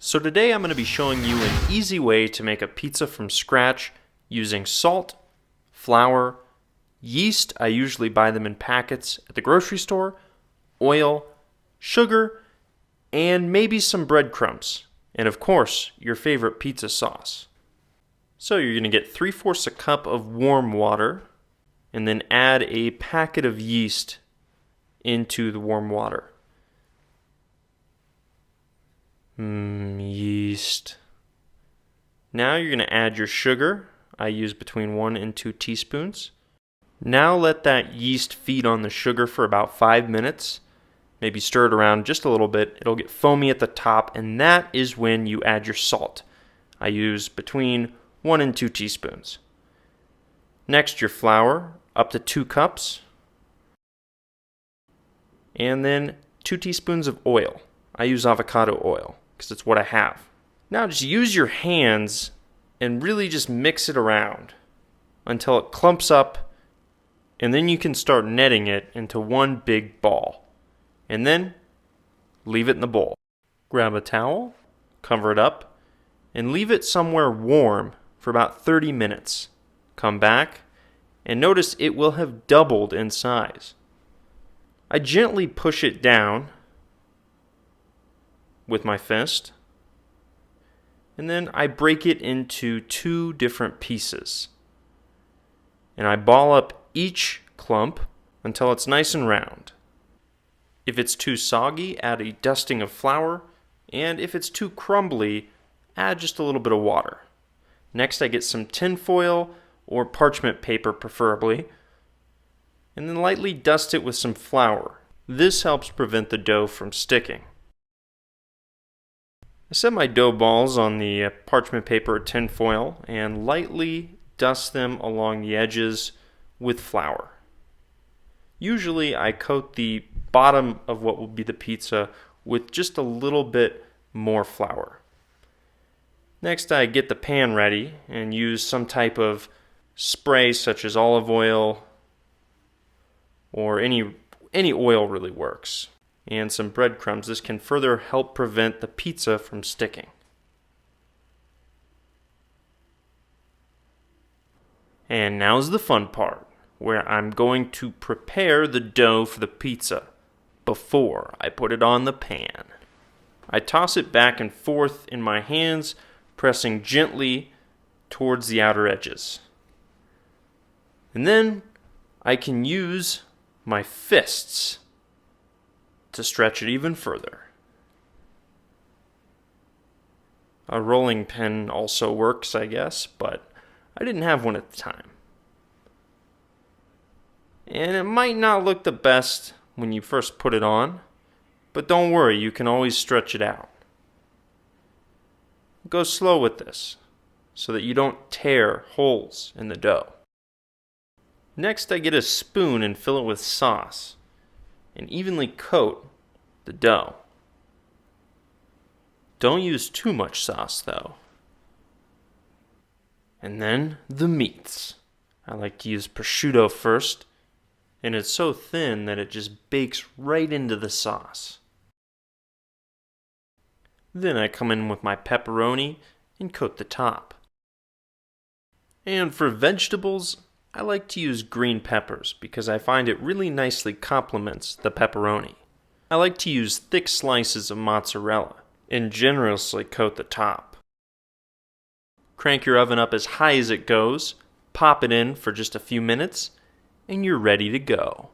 So today I'm going to be showing you an easy way to make a pizza from scratch using salt, flour, yeast, I usually buy them in packets at the grocery store, oil, sugar, and maybe some breadcrumbs, and of course, your favorite pizza sauce. So you're going to get 3/4 a cup of warm water, and then add a packet of yeast into the warm water. Yeast. Now you're going to add your sugar. I use between 1 and 2 teaspoons. Now let that yeast feed on the sugar for about 5 minutes. Maybe stir it around just a little bit. It'll get foamy at the top, and that is when you add your salt. I use between 1 and 2 teaspoons. Next, your flour, up to 2 cups. And then 2 teaspoons of oil. I use avocado oil because it's what I have. Now just use your hands and really just mix it around until it clumps up, and then you can start netting it into one big ball. And then leave it in the bowl. Grab a towel, cover it up, and leave it somewhere warm for about 30 minutes. Come back, and notice it will have doubled in size. I gently push it down with my fist, and then I break it into 2 different pieces. And I ball up each clump until it's nice and round. If it's too soggy, add a dusting of flour, and if it's too crumbly, add just a little bit of water. Next, I get some tin foil or parchment paper preferably, and then lightly dust it with some flour. This helps prevent the dough from sticking. I set my dough balls on the parchment paper or tin foil and lightly dust them along the edges with flour. Usually I coat the bottom of what will be the pizza with just a little bit more flour. Next, I get the pan ready and use some type of spray such as olive oil, or any oil really works, and some breadcrumbs. This can further help prevent the pizza from sticking. And now's the fun part, where I'm going to prepare the dough for the pizza before I put it on the pan. I toss it back and forth in my hands, pressing gently towards the outer edges. And then I can use my fists to stretch it even further. A rolling pin also works, I guess, but I didn't have one at the time. And it might not look the best when you first put it on, but don't worry, you can always stretch it out. Go slow with this so that you don't tear holes in the dough. Next, I get a spoon and fill it with sauce and evenly coat the dough. Don't use too much sauce though. And then the meats. I like to use prosciutto first, and it's so thin that it just bakes right into the sauce. Then I come in with my pepperoni and coat the top. And for vegetables, I like to use green peppers because I find it really nicely complements the pepperoni. I like to use thick slices of mozzarella and generously coat the top. Crank your oven up as high as it goes, pop it in for just a few minutes, and you're ready to go.